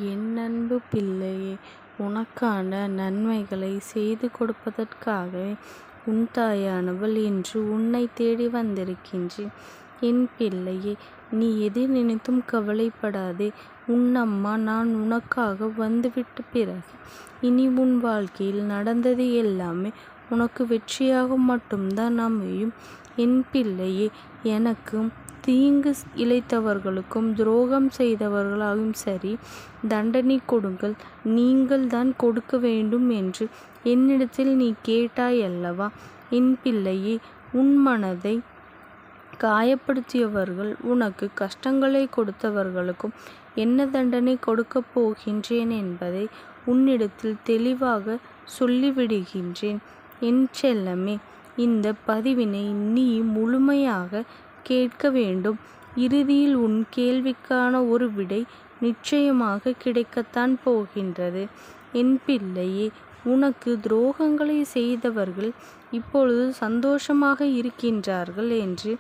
என் அன்பு பிள்ளையே, உனக்கான நன்மைகளை செய்து கொடுப்பதற்காகவே உன் தாயானவள் இன்று உன்னை தேடி வந்திருக்கின்றேன். என் பிள்ளையே, நீ எதை நினைத்தும் கவலைப்படாதே. உன் அம்மா நான் உனக்காக வந்துவிட்ட பிறகு இனி உன் வாழ்க்கையில் நடந்தது எல்லாமே உனக்கு வெற்றியாக மட்டும்தான் அமையும். என் பிள்ளையே, எனக்கும் தீங்கு இழைத்தவர்களுக்கும் துரோகம் செய்தவர்களாகவும் சரி தண்டனை கொடுங்கள், நீங்கள் தான் கொடுக்க வேண்டும் என்று என்னிடத்தில் நீ கேட்டாய் அல்லவா? என் பிள்ளையே, உன் மனதை காயப்படுத்தியவர்கள், உனக்கு கஷ்டங்களை கொடுத்தவர்களுக்கும் என்ன தண்டனை கொடுக்கப் போகின்றேன் என்பதை உன்னிடத்தில் தெளிவாக சொல்லிவிடுகின்றேன். என் செல்லமே, இந்த பதிவினை நீ முழுமையாக கேட்க வேண்டும். இறுதியில் உன் கேள்விக்கான ஒரு விடை நிச்சயமாக கிடைக்கத்தான் போகின்றது. என் பிள்ளையே, உனக்கு துரோகங்களை செய்தவர்கள் இப்பொழுது சந்தோஷமாக இருக்கின்றார்கள் என்று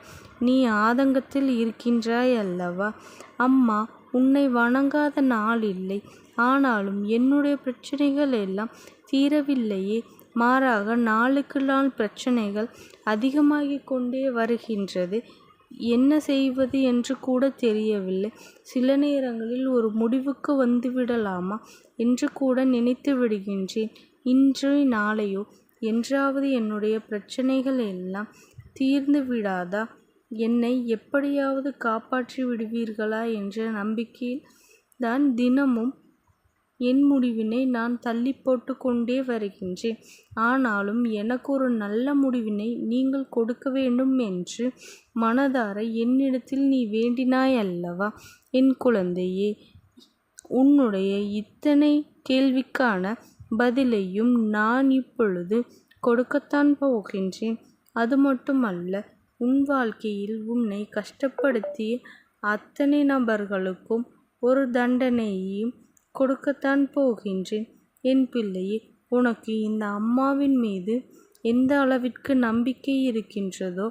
நீ ஆதங்கத்தில் இருக்கின்றாய் அல்லவா? அம்மா உன்னை வணங்காத நாள் இல்லை. ஆனாலும் என்னுடைய பிரச்சனைகள் எல்லாம் தீரவில்லையே. மாறாக நாளுக்கு நாள் பிரச்சனைகள் அதிகமாகிக் கொண்டே வருகின்றது. என்ன செய்வது என்று கூட தெரியவில்லை. சில நேரங்களில் ஒரு முடிவுக்கு வந்துவிடலாமா என்று கூட நினைத்து விடுகின்றேன். இன்று நாளையோ என்றாவது என்னுடைய பிரச்சனைகள் எல்லாம் தீர்ந்து விடாதா? என்னை எப்படியாவது காப்பாற்றி விடுவீர்களா என்ற நம்பிக்கையில் தான் தினமும் என் முடிவினை நான் தள்ளி போட்டு கொண்டே வருகின்றேன். ஆனாலும் எனக்கு ஒரு நல்ல முடிவினை நீங்கள் கொடுக்க வேண்டும் என்று மனதார என்னிடத்தில் நீ வேண்டினாய் அல்லவா? என் குழந்தையே, உன்னுடைய இத்தனை கேள்விக்கான பதிலையும் நான் இப்பொழுது கொடுக்கத்தான் போகின்றேன். அது மட்டுமல்ல, உன் வாழ்க்கையில் உன்னை கஷ்டப்படுத்திய அத்தனை நபர்களுக்கும் ஒரு தண்டனையையும் கொடுக்கத்தான் போகின்றேன். என் பிள்ளையே, உனக்கு இந்த அம்மாவின் மீது எந்த அளவிற்கு நம்பிக்கை இருக்கின்றதோ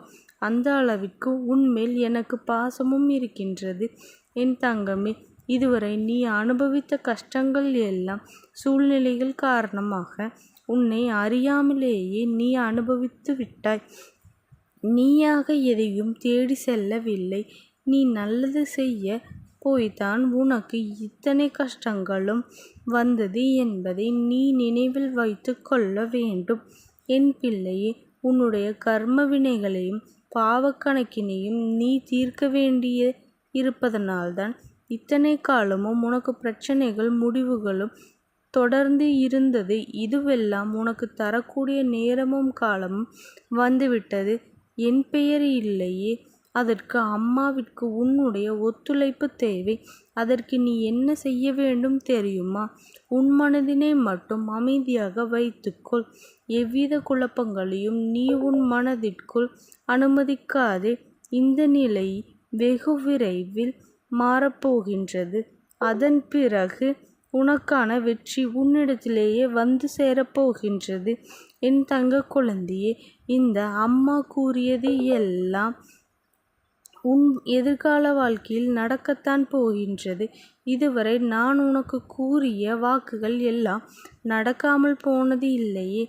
அந்த அளவிற்கு உன்மேல் எனக்கு பாசமும் இருக்கின்றது. என் தங்கமே, இதுவரை நீ அனுபவித்த கஷ்டங்கள் எல்லாம் சூழ்நிலைகள் காரணமாக உன்னை அறியாமலேயே நீ அனுபவித்து விட்டாய். நீயாக எதையும் தேடி செல்லவில்லை. நீ நல்லது செய்ய போய்தான் உனக்கு இத்தனை கஷ்டங்களும் வந்தது என்பதை நீ நினைவில் வைத்து கொள்ள வேண்டும். என் பிள்ளையே, உன்னுடைய கர்ம வினைகளையும் பாவக்கணக்கினையும் நீ தீர்க்க வேண்டிய இருப்பதனால்தான் இத்தனை காலமும் உனக்கு பிரச்சனைகள் முடிவுகளும் தொடர்ந்து இருந்தது. இதுவெல்லாம் உனக்கு தரக்கூடிய நேரமும் காலமும் வந்துவிட்டது. என் பெயர் இல்லையே, அதற்கு அம்மாவிற்கு உன்னுடைய ஒத்துழைப்பு தேவை. அதற்கு நீ என்ன செய்ய வேண்டும் தெரியுமா? உன் மனதினை மட்டும் அமைதியாக வைத்துக்கொள். எவ்வித குழப்பங்களையும் நீ உன் மனதிற்குள் அனுமதிக்காதே. இந்த நிலை வெகு விரைவில் மாறப்போகின்றது. அதன் பிறகு உனக்கான வெற்றி உன்னிடத்திலேயே வந்து சேரப்போகின்றது. என் தங்க குழந்தையே, இந்த அம்மா கூறியது எல்லாம் உன் எதிர்கால வாழ்க்கையில் நடக்கத்தான் போகின்றது. இதுவரை நான் உனக்கு கூறிய வாக்குகள் எல்லாம் நடக்காமல் போனது இல்லையே.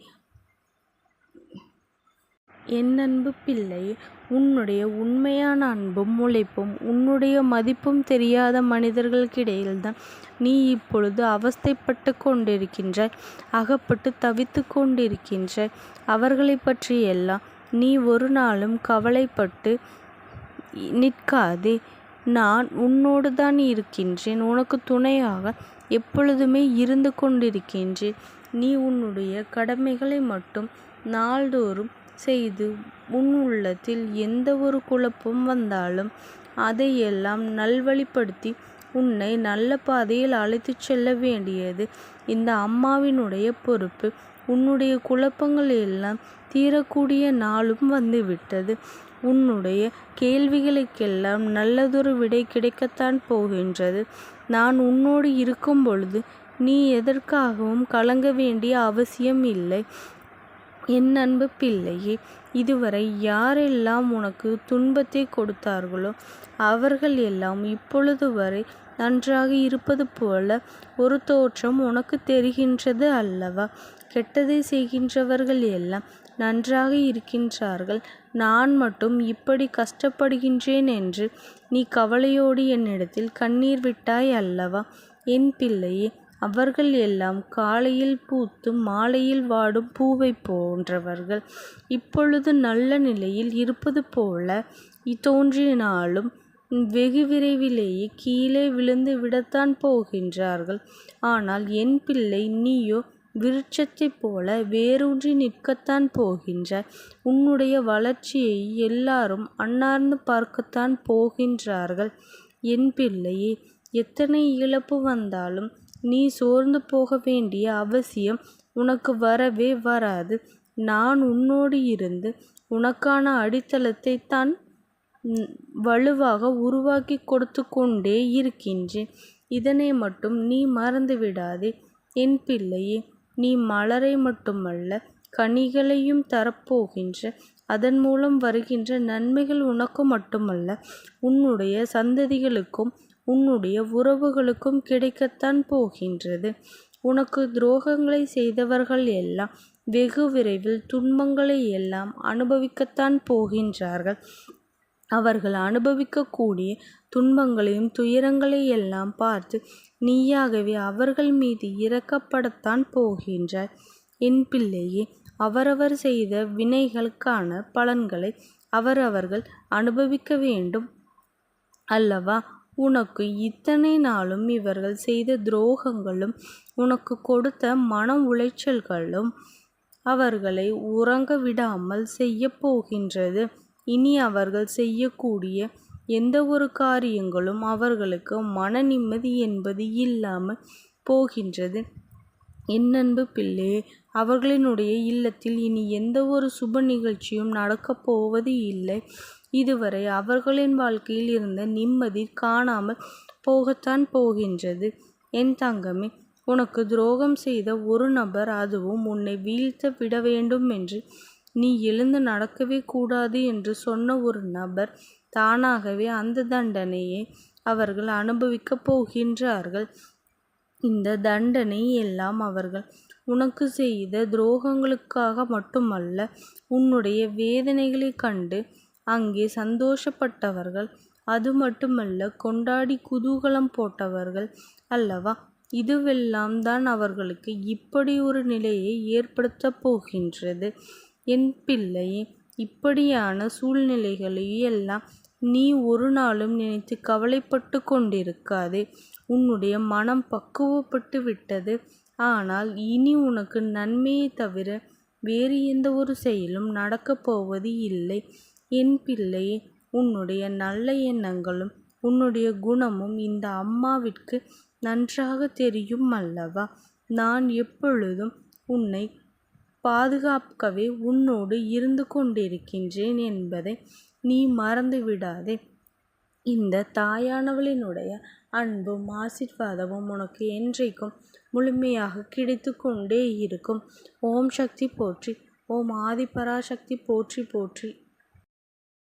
என் அன்பு பிள்ளையே, உன்னுடைய உண்மையான அன்பும் உழைப்பும் உன்னுடைய மதிப்பும் தெரியாத மனிதர்களுக்கிடையில்தான் நீ இப்பொழுது அவஸ்தைப்பட்டு கொண்டிருக்கின்றாய், அகப்பட்டு தவித்து கொண்டிருக்கின்றாய். அவர்களை பற்றியெல்லாம் நீ ஒரு நாளும் கவலைப்பட்டு நிற்காதே. நான் உன்னோடு தான் இருக்கின்றேன். உனக்கு துணையாக எப்பொழுதுமே இருந்து கொண்டிருக்கின்றேன். நீ உன்னுடைய கடமைகளை மட்டும் நாள்தோறும் செய்து உன் உள்ளத்தில் எந்த ஒரு குழப்பம் வந்தாலும் அதையெல்லாம் நல்வழிப்படுத்தி உன்னை நல்ல பாதையில் அழைத்து செல்ல வேண்டியது இந்த அம்மாவினுடைய பொறுப்பு. உன்னுடைய குழப்பங்கள் எல்லாம் தீரக்கூடிய நாளும் வந்துவிட்டது. உன்னுடைய கேள்விகளுக்கெல்லாம் நல்லதொரு விடை கிடைக்கத்தான் போகின்றது. நான் உன்னோடு இருக்கும் பொழுது நீ எதற்காகவும் கலங்க வேண்டிய அவசியம் இல்லை. என் அன்பு பிள்ளையே, இதுவரை யாரெல்லாம் உனக்கு துன்பத்தை கொடுத்தார்களோ அவர்கள் எல்லாம் இப்பொழுது வரை நன்றாக இருப்பது போல ஒரு தோற்றம் உனக்கு தெரிகின்றது அல்லவா? கெட்டதை செய்கின்றவர்கள் எல்லாம் நன்றாக இருக்கின்றார்கள். நான் மட்டும் இப்படி கஷ்டப்படுகின்றேன் என்று நீ கவலையோடு என்னிடத்தில் கண்ணீர் விட்டாய் அல்லவா? என் பிள்ளையே, அவர்கள் எல்லாம் காலையில் பூத்து மாலையில் வாடும் பூவை போன்றவர்கள். இப்பொழுது நல்ல நிலையில் இருப்பது போல தோன்றினாலும் வெகு விரைவிலேயே கீழே விழுந்து விடத்தான் போகின்றார்கள். ஆனால் என் பிள்ளை, நீயோ விருட்சத்தைப் போல வேரூன்றி நிற்கத்தான் போகின்றாய். உன்னுடைய வளர்ச்சியை எல்லாரும் அண்ணார்ந்து பார்க்கத்தான் போகின்றார்கள். என் பிள்ளையே, எத்தனை இழப்பு வந்தாலும் நீ சோர்ந்து போக வேண்டிய அவசியம் உனக்கு வரவே வராது. நான் உன்னோடு இருந்து உனக்கான அடித்தளத்தை தான் வலுவாக உருவாக்கி கொடுத்து கொண்டே இருக்கின்றேன். இதனை மட்டும் நீ மறந்து விடாதே. என் பிள்ளையே, நீ மலரை மட்டுமல்ல கனிகளையும் தரப்போகின்ற, அதன் மூலம் வருகின்ற நன்மைகள் உனக்கு மட்டுமல்ல உன்னுடைய சந்ததிகளுக்கும் உன்னுடைய உறவுகளுக்கும் கிடைக்கத்தான் போகின்றது. உனக்கு துரோகங்களை செய்தவர்கள் எல்லாம் வெகு விரைவில் துன்பங்களை எல்லாம் அனுபவிக்கத்தான் போகின்றார்கள். அவர்கள் அனுபவிக்கக்கூடிய துன்பங்களையும் துயரங்களை எல்லாம் பார்த்து நீயாகவே அவர்கள் மீது இரக்கப்படத்தான் போகின்றாய். என் பிள்ளையே, அவரவர் செய்த வினைகளுக்கான பலன்களை அவரவர்கள் அனுபவிக்க வேண்டும் அல்லவா? உனக்கு இத்தனை நாளும் இவர்கள் செய்த துரோகங்களும் உனக்கு கொடுத்த மன உளைச்சல்களும் அவர்களை உறங்க விடாமல் செய்ய போகின்றது. இனி அவர்கள் செய்யக்கூடிய எந்த ஒரு காரியங்களும் அவர்களுக்கு மன நிம்மதி என்பது இல்லாமல் போகின்றது. என் அன்பு பிள்ளையே, அவர்களினுடைய இல்லத்தில் இனி எந்த ஒரு சுப நிகழ்ச்சியும் நடக்கப் போவது இல்லை. இதுவரை அவர்களின் வாழ்க்கையில் இருந்த நிம்மதி காணாமல் போகத்தான் போகின்றது. என் தங்கமே, உனக்கு துரோகம் செய்த ஒரு நபர், அதுவும் உன்னை வீழ்த்த விட வேண்டும் என்று நீ எழுந்து நடக்கவே கூடாது என்று சொன்ன ஒரு நபர், தானாகவே அந்த தண்டனையை அவர்கள் அனுபவிக்கப் போகின்றார்கள். இந்த தண்டனை எல்லாம் அவர்கள் உனக்கு செய்த துரோகங்களுக்காக மட்டுமல்ல, உன்னுடைய வேதனைகளை கண்டு அங்கே சந்தோஷப்பட்டவர்கள், அது மட்டுமல்ல கொண்டாடி குதூகலம் போட்டவர்கள் அல்லவா? இதுவெல்லாம் தான் அவர்களுக்கு இப்படி ஒரு நிலையை ஏற்படுத்தப் போகின்றது. என் பிள்ளையே, இப்படியான சூழ்நிலைகளை எல்லாம் நீ ஒரு நாளும் நினைத்து கவலைப்பட்டு கொண்டிருக்காதே. உன்னுடைய மனம் பக்குவப்பட்டு விட்டது. ஆனால் இனி உனக்கு நன்மையை தவிர வேறு எந்த ஒரு செயலும் நடக்கப் போவது இல்லை. என் பிள்ளையே, உன்னுடைய நல்ல எண்ணங்களும் உன்னுடைய குணமும் இந்த அம்மாவிற்கு நன்றாக தெரியும் அல்லவா? நான் எப்பொழுதும் உன்னை பாதுகாக்கவே உன்னோடு இருந்து கொண்டிருக்கின்றேன் என்பதை நீ மறந்து விடாதே. இந்த தாயானவளினுடைய அன்பும் ஆசீர்வாதமும் உனக்கு என்றைக்கும் முழுமையாக கிடைத்து கொண்டே இருக்கும். ஓம் சக்தி போற்றி. ஓம் ஆதிபராசக்தி போற்றி போற்றி.